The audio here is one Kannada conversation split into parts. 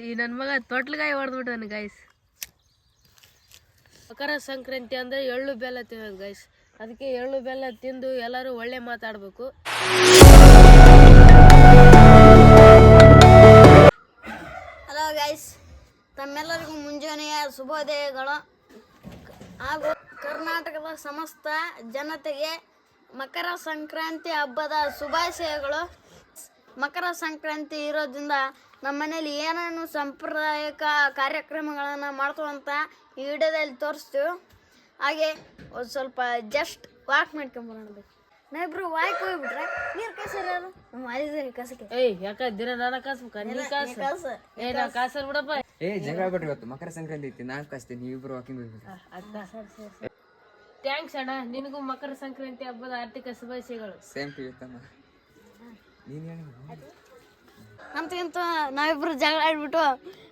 ಈ ನನ್ನ ಮಗ ತೊಟ್ಲಗಾಯಿ ಹೊಡೆದ್ಬಿಟ್ಟಾನೆ ಗೈಸ್. ಮಕರ ಸಂಕ್ರಾಂತಿ ಅಂದರೆ ಎಳ್ಳು ಬೆಲ್ಲ ತಿನ್ನೋದು ಗೈಸ್. ಅದಕ್ಕೆ ಎಳ್ಳು ಬೆಲ್ಲ ತಿಂದು ಎಲ್ಲರೂ ಒಳ್ಳೆ ಮಾತಾಡಬೇಕು. ಹಲೋ ಗೈಸ್, ತಮ್ಮೆಲ್ಲರಿಗೂ ಮುಂಜಾನೆಯ ಶುಭೋದಯಗಳು ಹಾಗೂ ಕರ್ನಾಟಕದ ಸಮಸ್ತ ಜನತೆಗೆ ಮಕರ ಸಂಕ್ರಾಂತಿ ಹಬ್ಬದ ಶುಭಾಶಯಗಳು. ಮಕರ ಸಂಕ್ರಾಂತಿ ಇರೋದ್ರಿಂದ ನಮ್ಮ ಮನೇಲಿ ಏನೇನು ಸಾಂಪ್ರದಾಯಿಕ ಕಾರ್ಯಕ್ರಮಗಳನ್ನು ಮಾಡ್ಕೊಳ್ಳೋಂತ ಈ ವಿಡಿಯೋದಲ್ಲಿ ತೋರಿಸ್ತೀವಿ. ಹಾಗೆ ಒಂದು ಸ್ವಲ್ಪ ಜಸ್ಟ್ ವಾಕ್ ಮಾಡ್ಕೊಂಬರೋಣ. ನಾವಿಬ್ರು ವಾಕ್ ಹೋಗ್ಬಿಟ್ರೆ ನೀರು ಕಾಸರು ನಮ್ಮ ಆದಿದ್ದೀನಿ ಕಸಕ್ಕೆ. ಯಾಕ ದಿನ ನಾನು ಕಾಸ್ಬೇಕ? ನೀ ಕಾಸು. ನಾ ಕಾಸರ್ ಬಿಡಪ್ಪ. ಜಗಳ ಬಿಡ್ರಿ, ಇವತ್ತು ಮಕರ ಸಂಕ್ರಾಂತಿ ಐತಿ, ನಾನು ಕಾಸ್ತೀನಿ, ನೀವಿಬ್ರು ವಾಕಿಂಗ್ ಹೋಗ್ಬಿಡ್ರಿ. ಥ್ಯಾಂಕ್ಸ್ ಅಣ್ಣ, ನಿನಗೂ ಮಕರ ಸಂಕ್ರಾಂತಿ ಹಬ್ಬದ ಆರ್ಥಿಕ ಶುಭಾಶಯಗಳು. ಸೇಮ್ ಟು ಯು ತಮ್ಮ. ನೀನು ಹೇಳಿ ಅಂತಂತ ನಾವಿಬ್ರು ಜಗಳ ಆಡ್ಬಿಟ್ಟು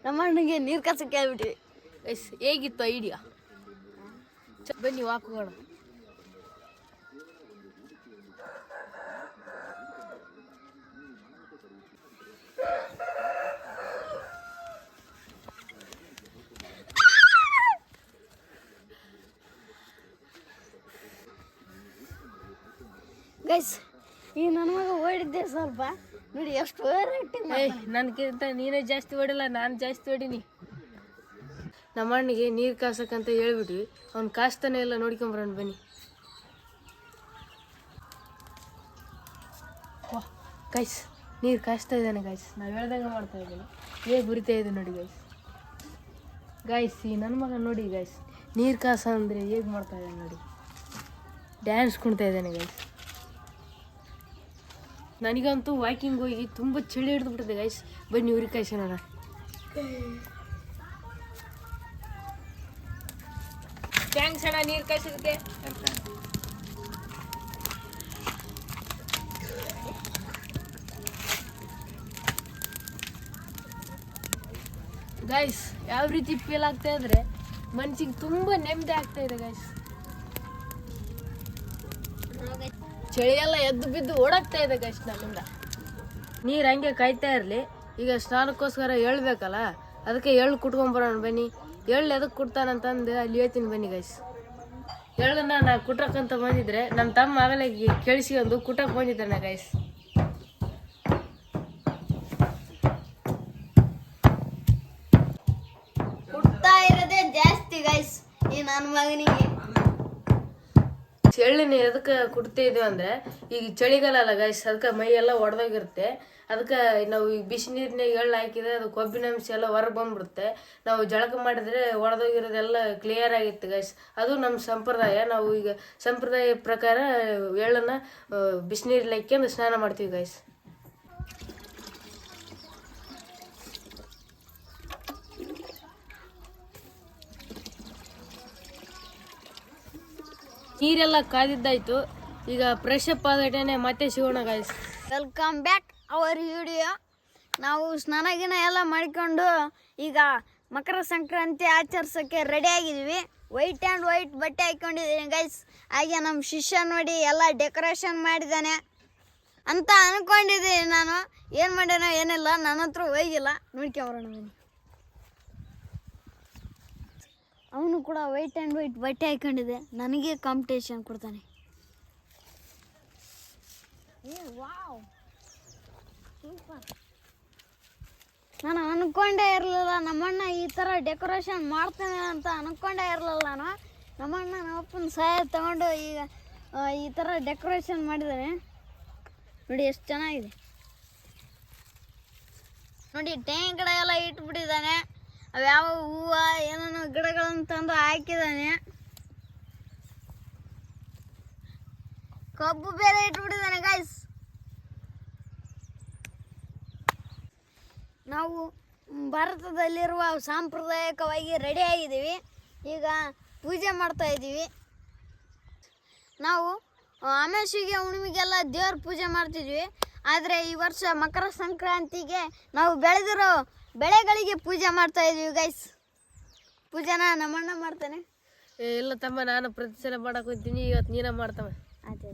ನಮ್ಮ ಅಣ್ಣಗೆ ನೀರು ಕಾಸಕ್ಕೆ ಹೇಳ್ಬಿಟ್ವಿ. ಹೇಗಿತ್ತು ಐಡಿಯಾ? ಬನ್ನಿ ವಾಕ್ ಹೋಗೋಣ. ಗೈಸ್, ಈ ನನ್ನ ಮಗ ಓಡಿದ್ದೆ ಸ್ವಲ್ಪ ನೋಡಿ ಎಷ್ಟು ನನ್ಗಿಂತ ನೀನೇ ಜಾಸ್ತಿ ಹೊಡಿಲ್ಲ, ನಾನು ಜಾಸ್ತಿ ಹೊಡೀನಿ. ನಮ್ಮ ಅಣ್ಣಿಗೆ ನೀರು ಕಾಸಕ್ಕಂತ ಹೇಳ್ಬಿಟ್ವಿ, ಅವ್ನು ಕಾಸ್ತಾನೆ ಎಲ್ಲ ನೋಡ್ಕೊಂಬರೋಣ ಬನ್ನಿ. ಗೈಸ್, ನೀರು ಕಾಸ್ತಾ ಇದ್ದಾನೆ ಗೈಸ್. ನಾವು ಹೇಳ್ದಂಗೆ ಮಾಡ್ತಾ ಇದ್ದೀನಿ, ಹೇಗೆ ಗುರಿತಾ ಇದೆ ನೋಡಿ ಗೈಸ್. ಗೈಸ್, ಈ ನನ್ನ ಮಗ ನೋಡಿ ಗೈಸ್, ನೀರು ಕಾಸ ಅಂದರೆ ಹೇಗೆ ಮಾಡ್ತಾ ಇದ್ದಾನೆ ನೋಡಿ, ಡ್ಯಾನ್ಸ್ ಕುಣ್ತಾ ಇದ್ದಾನೆ ಗೈಸ್. ನನಗಂತೂ ವಾಕಿಂಗ್ ಹೋಗಿ ತುಂಬ ಚಳಿ ಹಿಡಿದ್ಬಿಟ್ಟಿದೆ ಗೈಸ್. ಬನ್ನಿ ಉರಿ ಕಾಯ್ಸೋಣ. ಥ್ಯಾಂಕ್ಸ್ ಅಣ್ಣ ನೀರು ಕಾಯ್ಸೋದಕ್ಕೆ. ಗೈಸ್, ಯಾವ ರೀತಿ ಫೀಲ್ ಆಗ್ತಾ ಇದ್ರೆ ಮನ್ಸಿಗೆ ತುಂಬ ನೆಮ್ಮದಿ ಆಗ್ತಾ ಇದೆ ಗೈಸ್. ಚಳಿ ಎಲ್ಲ ಎದ್ದು ಬಿದ್ದು ಓಡಾಗ್ತಾ ಇದೆ ಗೈಸ್ ನನ್ನಿಂದ. ನೀರು ಹಂಗೆ ಕಾಯ್ತಾ ಇರಲಿ. ಈಗ ಸ್ನಾನಕ್ಕೋಸ್ಕರ ಹೇಳ್ಬೇಕಲ್ಲ, ಅದಕ್ಕೆ ಎಳ್ಳು ಕುಟ್ಕೊಂಬರೋಣ ಬನ್ನಿ. ಎಳ್ಳು ಎದಕ್ಕೆ ಕುಟ್ತಾನಂತಂದು ಅಲ್ಲಿ ಹೇಳ್ತೀನಿ ಬನ್ನಿ ಗೈಸ್. ಎಳ್ಳನ್ನ ನಾ ಕುಟ್ರಕ್ಕಂತ ಬಂದಿದ್ರೆ ನಮ್ಮ ತಮ್ಮ ಆಗಲೇ ಕೇಳಿಸ್ಕೊಂಡು ಕುಟಕ್ಕೆ ಬಂದಿದ್ದಾನೆ ಗೈಸ್. ಕುಟ್ತಾ ಇರೋದೇ ಜಾಸ್ತಿ ಗೈಸ್ ಈ ನನ್ನ ಮಗನಿಗೆ. ಎಳ್ಳಿನ ಎದಕ್ಕೆ ಕುಟ್ತಾ ಇದೀವಿ ಅಂದರೆ ಈಗ ಚಳಿಗಾಲ ಅಲ್ಲ ಗೈಸ್, ಅದಕ್ಕೆ ಮೈ ಎಲ್ಲ ಒಡೆದೋಗಿರುತ್ತೆ. ಅದಕ್ಕೆ ನಾವು ಈಗ ಬಿಸಿ ನೀರಿನಾಗ ಎಳ್ಳು ಹಾಕಿದ್ರೆ ಅದು ಕೊಬ್ಬಿನಂಶ ಎಲ್ಲ ಹೊರಗೆ ಬಂದ್ಬಿಡುತ್ತೆ. ನಾವು ಜಳಕ ಮಾಡಿದ್ರೆ ಒಡೆದೋಗಿರೋದೆಲ್ಲ ಕ್ಲಿಯರ್ ಆಗಿತ್ತು ಗೈಸ್. ಅದು ನಮ್ಮ ಸಂಪ್ರದಾಯ. ನಾವು ಈಗ ಸಂಪ್ರದಾಯ ಪ್ರಕಾರ ಎಳ್ಳನ್ನು ಬಿಸಿನೀರಲ್ಲಿ ಹಾಕ್ಯಂದು ಸ್ನಾನ ಮಾಡ್ತೀವಿ ಗೈಸ್. ನೀರೆಲ್ಲ ಕಾದಿದ್ದಾಯ್ತು, ಈಗ ಫ್ರೆಶ್ ಅಪ್ ಆದಟೇನೆ ಮತ್ತೆ ಸಿಗೋಣ guys. Welcome back our video. ನಾವು ಸ್ನಾನ ಎಲ್ಲ ಮಾಡಿಕೊಂಡು ಈಗ ಮಕರ ಸಂಕ್ರಾಂತಿ ಆಚರಿಸೋಕ್ಕೆ ರೆಡಿ ಆಗಿದ್ವಿ. ವೈಟ್ ಆ್ಯಂಡ್ ವೈಟ್ ಬಟ್ಟೆ ಹಾಕ್ಕೊಂಡಿದ್ದೀನಿ ಗೈಸ್. ಹಾಗೆ ನಮ್ಮ ಶಿಷ್ಯ ನೋಡಿ ಎಲ್ಲ ಡೆಕೋರೇಷನ್ ಮಾಡಿದ್ದಾನೆ ಅಂತ ಅಂದ್ಕೊಂಡಿದ್ದೀನಿ ನಾನು. ಏನು ಮಾಡ್ಯಾನೋ ಏನಿಲ್ಲ, ನನ್ನ ಹತ್ರ ಹೋಗಿಲ್ಲ, ನೋಡ್ಕೊಂಬರೋಣ ಬನ್ನಿ. ಅವನು ಕೂಡ ವೈಟ್ ಆ್ಯಂಡ್ ವೈಟ್ ಬಟ್ಟೆ ಹಾಕ್ಕೊಂಡಿದೆ, ನನಗೆ ಕಾಂಪಿಟೇಷನ್ ಕೊಡ್ತಾನೆ. Wow, super. ನಾನು ಅಂದ್ಕೊಂಡೇ ಇರಲಿಲ್ಲ ನಮ್ಮಣ್ಣ ಈ ಥರ ಡೆಕೋರೇಷನ್ ಮಾಡ್ತಾನೆ ಅಂತ ಅಂದ್ಕೊಂಡೇ ಇರಲಿಲ್ಲ ನಾನು. ನಮ್ಮಣ್ಣ ನಮ್ಮಪ್ಪನ ಸಹಾಯ ತಗೊಂಡು ಈಗ ಈ ಥರ ಡೆಕೋರೇಷನ್ ಮಾಡಿದ್ದಾನೆ ನೋಡಿ, ಎಷ್ಟು ಚೆನ್ನಾಗಿದೆ ನೋಡಿ. ಟೇಂಗ್ ಗಿಡ ಎಲ್ಲ ಇಟ್ಬಿಟ್ಟಿದ್ದಾನೆ, ಅವ್ಯಾವ ಹೂವು ಏನೇನೋ ಗಿಡಗಳನ್ನು ತಂದು ಹಾಕಿದ್ದಾನೆ. ಕಬ್ಬು ಬೇರೆ ಇಟ್ಬಿಟ್ಟಿದ್ದಾನೆ ಗೈಸ್. ನಾವು ಭಾರತದಲ್ಲಿರುವ ಸಾಂಪ್ರದಾಯಿಕವಾಗಿ ರೆಡಿ ಆಗಿದ್ದೀವಿ. ಈಗ ಪೂಜೆ ಮಾಡ್ತಾ ಇದ್ದೀವಿ. ನಾವು ಅಮಾವಾಸ್ಯೆಗೆ ಹುಣ್ಣಿಮೆಗೆಲ್ಲ ದೇವ್ರ ಪೂಜೆ ಮಾಡ್ತಿದ್ವಿ. ಆದರೆ ಈ ವರ್ಷ ಮಕರ ಸಂಕ್ರಾಂತಿಗೆ ನಾವು ಬೆಳೆದಿರೋ ಬೆಳೆಗಳಿಗೆ ಪೂಜೆ ಮಾಡ್ತಾ ಇದೀವಿ ಗೈಸ್. ಪೂಜೆನ ನಮ್ಮಣ್ಣ ಮಾಡ್ತಾನೆ. ಇಲ್ಲ ತಮ್ಮ, ನಾನು ಪ್ರತಿ ಸಲ ಮಾಡಕ್ಕೆ ಹೋಗ್ತೀನಿ, ಇವತ್ತು ನೀನ ಮಾಡ್ತವ. ಆಯ್ತು.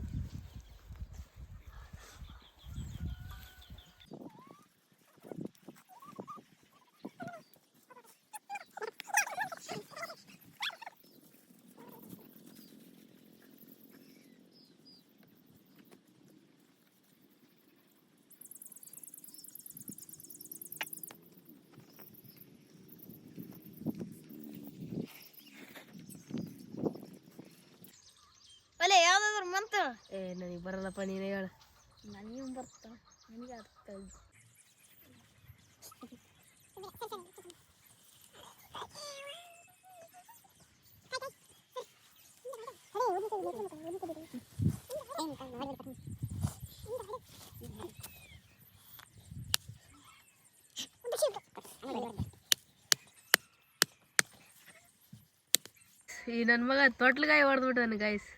ನನಗೆ ಬರಲ್ಲಪ್ಪ, ನೀನೇ ಹೇಳು. ನನಗೂ ಬರ್ತಾವ, ನನಗೆ ಅರ್ಥ ಆಯ್ತು. ಈ ನನ್ನ ಮಗ ತೊಟ್ಲಗಾಯಿ ಹೊಡೆದ್ಬಿಟ್ಟಾನೆ ಗೈಸ್.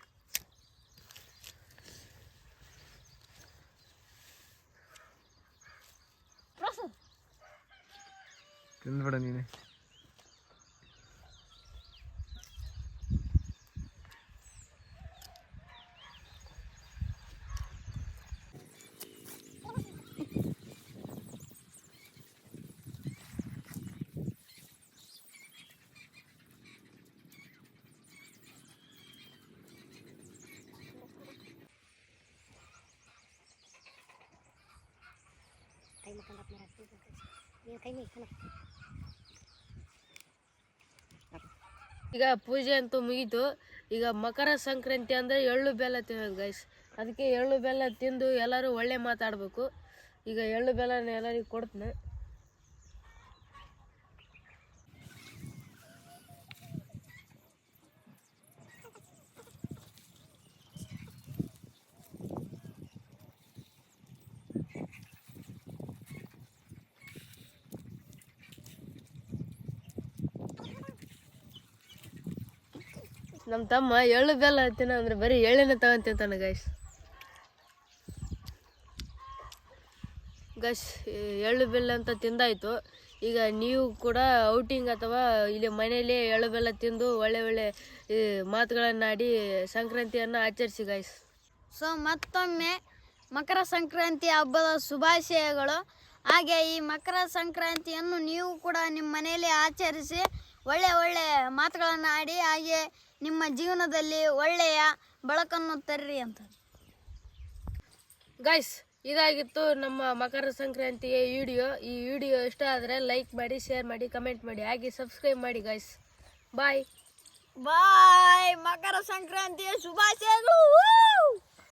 ತಿಂದ್ಬಿಡ ನೀನೆ. ಈಗ ಪೂಜೆ ಅಂತೂ ಮುಗೀತು. ಈಗ ಮಕರ ಸಂಕ್ರಾಂತಿ ಅಂದರೆ ಎಳ್ಳು ಬೆಲ್ಲ ತಿನ್ನೋದು ಗೈಸ್. ಅದಕ್ಕೆ ಎಳ್ಳು ಬೆಲ್ಲ ತಿಂದು ಎಲ್ಲರೂ ಒಳ್ಳೆ ಮಾತಾಡಬೇಕು. ಈಗ ಎಳ್ಳು ಬೆಲ್ಲನ ಎಲ್ಲರಿಗೂ ಕೊಡ್ತೀನಿ. ನಮ್ಮ ತಮ್ಮ ಎಳ್ಳು ಬೆಲ್ಲ ತಿನ್ನ ಅಂದ್ರೆ ಬರೀ ಎಳ್ಳೆನ ತಗೊಂತಿಂತಾನೆ ಗೈಸ್. ಎಳ್ಳು ಬೆಲ್ಲ ಅಂತ ತಿಂದಾಯ್ತು. ಈಗ ನೀವು ಕೂಡ ಔಟಿಂಗ್ ಅಥವಾ ಇಲ್ಲಿ ಮನೆಯಲ್ಲೇ ಎಳ್ಳು ಬೆಲ್ಲ ತಿಂದು ಒಳ್ಳೆ ಒಳ್ಳೆ ಮಾತುಗಳನ್ನಾಡಿ ಸಂಕ್ರಾಂತಿಯನ್ನು ಆಚರಿಸಿ ಗೈಸ್. ಸೊ ಮತ್ತೊಮ್ಮೆ ಮಕರ ಸಂಕ್ರಾಂತಿ ಹಬ್ಬದ ಶುಭಾಶಯಗಳು. ಹಾಗೆ ಈ ಮಕರ ಸಂಕ್ರಾಂತಿಯನ್ನು ನೀವು ಕೂಡ ನಿಮ್ಮ ಮನೆಯಲ್ಲಿ ಆಚರಿಸಿ ಒಳ್ಳೆ ಒಳ್ಳೆ ಮಾತುಗಳನ್ನು ಆಡಿ ಹಾಗೆ ನಿಮ್ಮ ಜೀವನದಲ್ಲಿ ಒಳ್ಳೆಯ ಬೆಳಕನ್ನು ತರ್ರಿ ಅಂತ ಗೈಸ್. ಇದಾಗಿತ್ತು ನಮ್ಮ ಮಕರ ಸಂಕ್ರಾಂತಿಯ ವಿಡಿಯೋ. ಈ ವಿಡಿಯೋ ಇಷ್ಟ ಆದರೆ ಲೈಕ್ ಮಾಡಿ, ಶೇರ್ ಮಾಡಿ, ಕಮೆಂಟ್ ಮಾಡಿ, ಹಾಗೆ ಸಬ್ಸ್ಕ್ರೈಬ್ ಮಾಡಿ ಗೈಸ್. ಬಾಯ್ ಬಾಯ್. ಮಕರ ಸಂಕ್ರಾಂತಿಯ ಶುಭಾಶಯಗಳು.